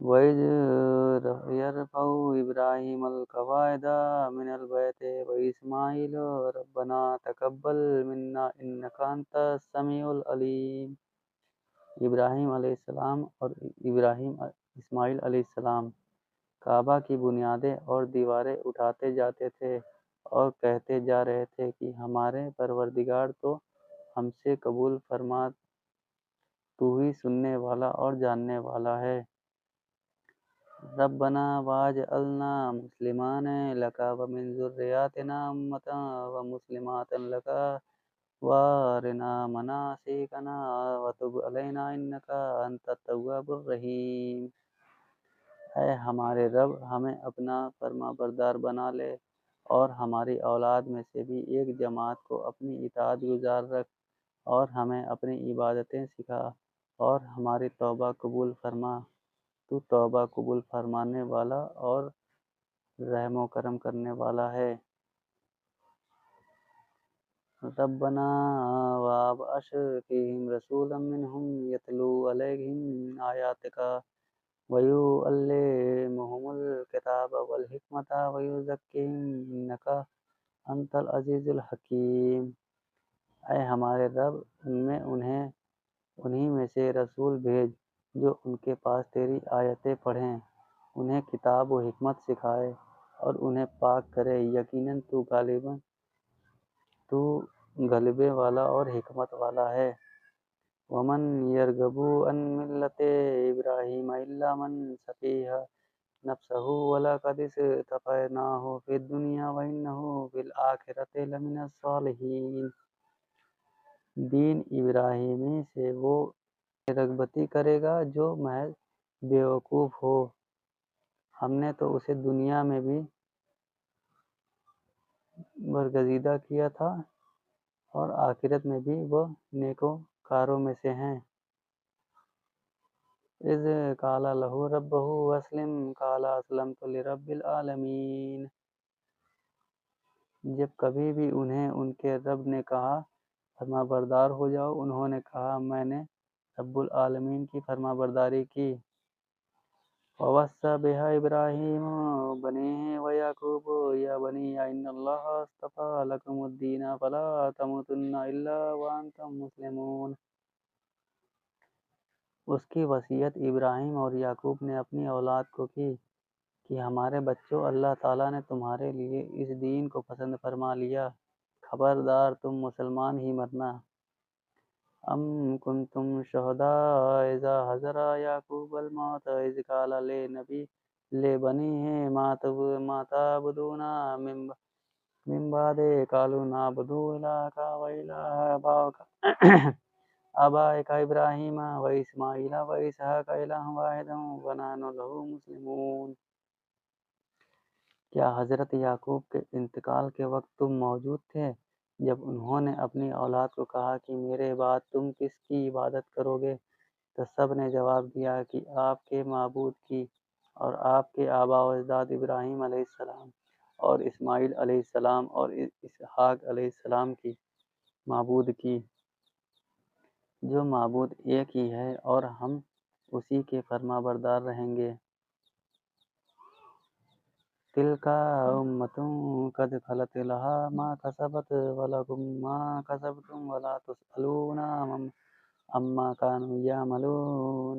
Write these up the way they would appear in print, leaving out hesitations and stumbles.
وَإِذْ يَرْفَعُ إِبْرَاهِيمُ الْقَوَاعِدَ مِنَ الْبَيْتِ وَإِسْمَاعِيلُ رَبَّنَا تَقَبَّلْ مِنَّا إِنَّكَ أَنْتَ السَّمِيعُ الْعَلِيمُ۔ ابراہیم علیہ السلام اور اسماعیل علیہ السلام کعبہ کی بنیادیں اور دیواریں اٹھاتے جاتے تھے اور کہتے جا رہے تھے کہ ہمارے پروردگار تو ہم سے قبول فرما، تو ہی سننے والا اور جاننے والا ہے۔ ربنا واجعلنا مسلمین لک ومن ذریاتنا امۃ ومسلمات لک وارنا مناسکنا وتب علینا انک انت التواب الرحیم۔ اے ہمارے رب، ہمیں اپنا فرما بردار بنا لے اور ہماری اولاد میں سے بھی ایک جماعت کو اپنی اطاعت گزار رکھ، اور ہمیں اپنی عبادتیں سکھا اور ہماری توبہ قبول فرما۔ تو توبہ قبول فرمانے والا اور رحم و کرم کرنے والا ہے۔ ربنا وابعث فیہم رسولا منہم یتلو علیہم آیاتک ویعلمہم الکتاب والحکمۃ ویزکیہم انک انت العزیز الحکیم۔ اے ہمارے رب، انہی میں سے رسول بھیج جو ان کے پاس تیری آیتیں پڑھیں، انہیں کتاب و حکمت سکھائے اور انہیں پاک کرے، یقیناً تو غلبے والا اور حکمت والا ہے۔ وَمَن يَرْغَبُ عَن مِّلَّةِ إِبْرَاهِيمَ إِلَّا مَن سَفِیَ نَفْسَهُ وَلَقَدِ اصْطَفَيْنَاهُ فِی الدُّنْیَا وَإِنَّهُ فِی الْآخِرَةِ لَمِنَ الصَّالِحِینَ۔ دین ابراہیمی سے وہ رغبتی کرے گا جو محض بیوقوف ہو، ہم نے تو اسے دنیا میں بھی برگزیدہ کیا تھا اور آخرت میں بھی وہ نیکوکاروں میں سے ہیں۔ اذ قال له ربه اسلم قال اسلمت لرب العالمین۔ جب کبھی بھی انہیں ان کے رب نے کہا فرما بردار ہو جاؤ، انہوں نے کہا میں نے رب العالمین کی فرما برداری کی۔ وَوَصَّى بِهَا إِبْرَاهِيمُ بَنِيهِ وَيَعْقُوبُ يَا بَنِيَّ إِنَّ اللَّهَ اصْطَفَى لَكُمُ الدِّينَ فَلَا تَمُوتُنَّ إِلَّا وَأَنْتُم مُّسْلِمُونَ۔ اس کی وصیت ابراہیم اور یعقوب نے اپنی اولاد کو کی کہ ہمارے بچوں، اللہ تعالیٰ نے تمہارے لیے اس دین کو پسند فرما لیا، خبردار تم مسلمان ہی مرنا۔ ام کنتم شہداء اذا حضر یعقوب الموت اذ قال لبنیہ ما تعبدون من بعدہ قالوا نعبد الہک وإلہ آبائک ابراہیم واسماعیل واسحاق الہا واحدا ونحن لہ مسلمون۔ کیا حضرت یعقوب کے انتقال کے وقت تم موجود تھے جب انہوں نے اپنی اولاد کو کہا کہ میرے بعد تم کس کی عبادت کرو گے؟ تو سب نے جواب دیا کہ آپ کے معبود کی اور آپ کے آباء و اجداد ابراہیم علیہ السلام اور اسماعیل علیہ السلام اور اسحاق علیہ السلام کی معبود کی، جو معبود ایک ہی ہے، اور ہم اسی کے فرما بردار رہیں گے۔ تِلْکَ أُمَّةٌ قَدْ خَلَتْ لَہَا مَا کَسَبَتْ وَلَکُم مَّا کَسَبْتُمْ وَلَا تُسْأَلُونَ عَمَّا كَانُوا يَعْمَلُونَ۔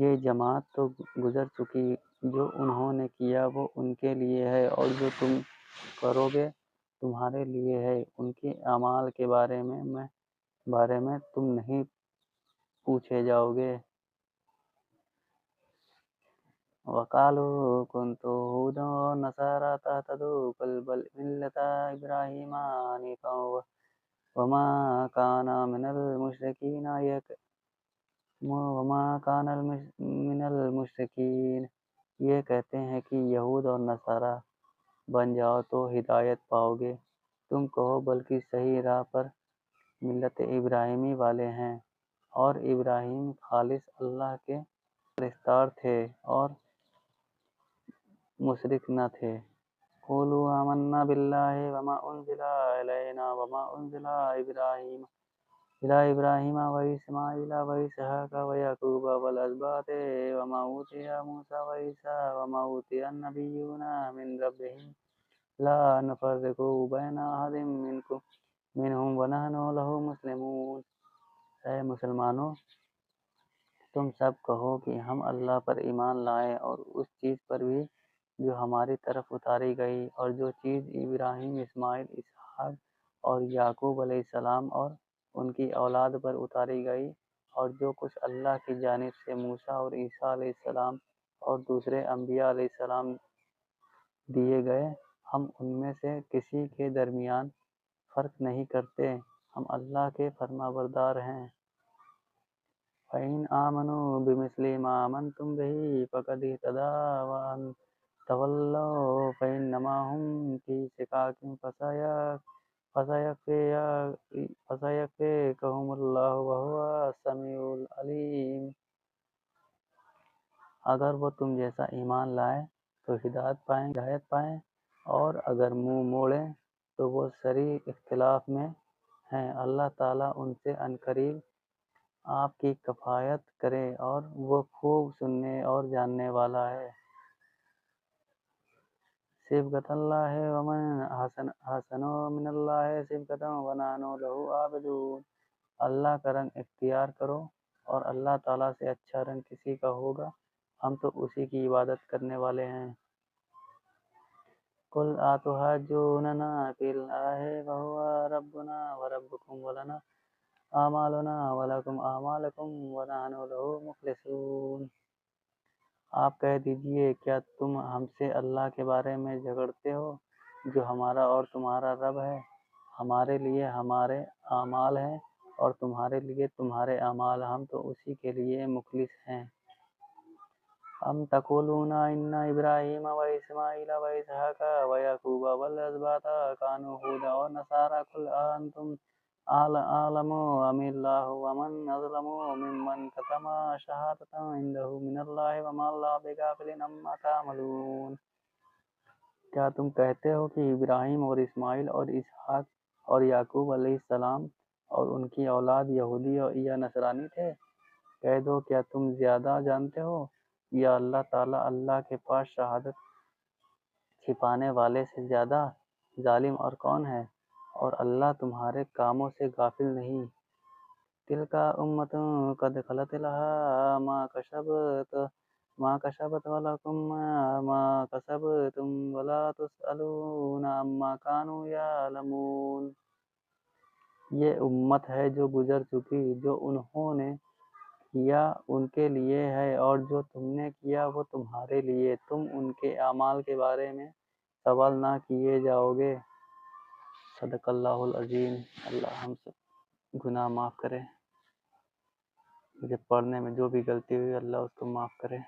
یہ جماعت تو گزر چکی، جو انہوں نے کیا وہ ان کے لیے ہے، اور جو تم کرو گے تمہارے لیے ہے، ان کے اعمال کے بارے میں تم نہیں پوچھے جاؤ گے۔ وَقَالُوا كُنتُمْ هُودًا وَنَصَارَىٰ تَهْتَدُوا قُلْ بَلْ مِلَّةَ إِبْرَاهِيمَ حَنِيفًا وَمَا كَانَ مِنَ الْمُشْرِكِينَ۔ یہ کہتے ہیں کہ یہود اور نصارہ بن جاؤ تو ہدایت پاؤ گے، تم کہو بلکہ صحیح راہ پر ملت ابراہیمی والے ہیں، اور ابراہیم خالص اللہ کے پرستار تھے اور مشرک نہ تھے۔ قولوا آمنا باللہ وما انزل الینا وما انزل ابراہیم إلى إبراهيم وإسماعيل وإسحاق ويعقوب والأسباط وما أوتي موسى وعيسى وما أوتي النبيون من ربهم لا نفرق بين أحد منهم ونحن له مسلمون۔ اے مسلمانوں، تم سب کہو کہ ہم اللہ پر ایمان لائے اور اس چیز پر بھی جو ہماری طرف اتاری گئی، اور جو چیز ابراہیم، اسماعیل، اسحاق اور یعقوب علیہ السلام اور ان کی اولاد پر اتاری گئی، اور جو کچھ اللہ کی جانب سے موسیٰ اور عیسیٰ علیہ السلام اور دوسرے انبیاء علیہ السلام دیے گئے، ہم ان میں سے کسی کے درمیان فرق نہیں کرتے، ہم اللہ کے فرما بردار ہیں۔ فَإِنْ آمَنُوا بِمِثْلِ مَا آمَنْتُمْ بِهِ فَقَدِ اهْتَدَوْا وَإِنْ تَوَلَّوْا فَإِنَّمَا هُمْ فِي شِقَاقٍ فَسَيَكْفِيكَهُمُ اللَّهُ وَهُوَ السَّمِيعُ الْعَلِيمُ۔ اگر وہ تم جیسا ایمان لائیں تو ہدایت پائیں، اور اگر منہ موڑیں تو وہ صریح اختلاف میں ہیں۔ اللہ تعالیٰ ان سے عنقریب آپ کی کفایت کرے، اور وہ خوب سننے اور جاننے والا ہے۔ صبغۃ اللہ ومن احسن من اللہ صبغۃ ونحن لہ عابدون۔ اللہ کا رنگ اختیار کرو، اور اللہ تعالیٰ سے اچھا رنگ کسی کا ہوگا، ہم تو اسی کی عبادت کرنے والے ہیں۔ قُلْ أَتُحَاجُّونَنَا فِي اللَّهِ وَهُوَ رَبُّنَا وَرَبُّكُمْ وَلَنَا أَعْمَالُنَا وَلَكُمْ أَعْمَالُكُمْ وَنَحْنُ لَهُ مُخْلِصُونَ۔ آپ کہہ دیجئے، کیا تم ہم سے اللہ کے بارے میں جھگڑتے ہو، جو ہمارا اور تمہارا رب ہے؟ ہمارے لیے ہمارے اعمال ہیں، اور تمہارے لیے تمہارے اعمال، ہم تو اسی کے لیے مخلص ہیں۔ ام تقولون ان ابراہیم و اسماعیل و اسحاق و یعقوب والاسباط كانوا هودا ونصارى قل انتم اعلم ام اللہ ومن اظلم ممن كتم شهادة عنده من اللہ وما اللہ بغافل عما تعملون۔ کیا تم کہتے ہو کہ ابراہیم اور اسماعیل اور اسحاق اور یعقوب علیہ السلام اور ان کی اولاد یہودی یا نصرانی تھے؟ کہہ دو، کیا تم زیادہ جانتے ہو، یا اللہ تعالیٰ اللہ کے پاس شہادت چھپانے والے سے زیادہ ظالم اور کون ہے؟ اور اللہ تمہارے کاموں سے غافل نہیں۔ تلک امۃ قد خلت لها ما کسبت ولکم ما کسبتم ولا تسألون عما كانوا یعلمون۔ یہ امت ہے جو گزر چکی، جو انہوں نے کیا ان کے لیے ہے، اور جو تم نے کیا وہ تمہارے لیے، تم ان کے اعمال کے بارے میں سوال نہ کیے جاؤ گے۔ صدق اللہ العظیم۔ اللہ ہم سب گناہ معاف کرے، مجھے پڑھنے میں جو بھی غلطی ہوئی اللہ اس کو معاف کرے۔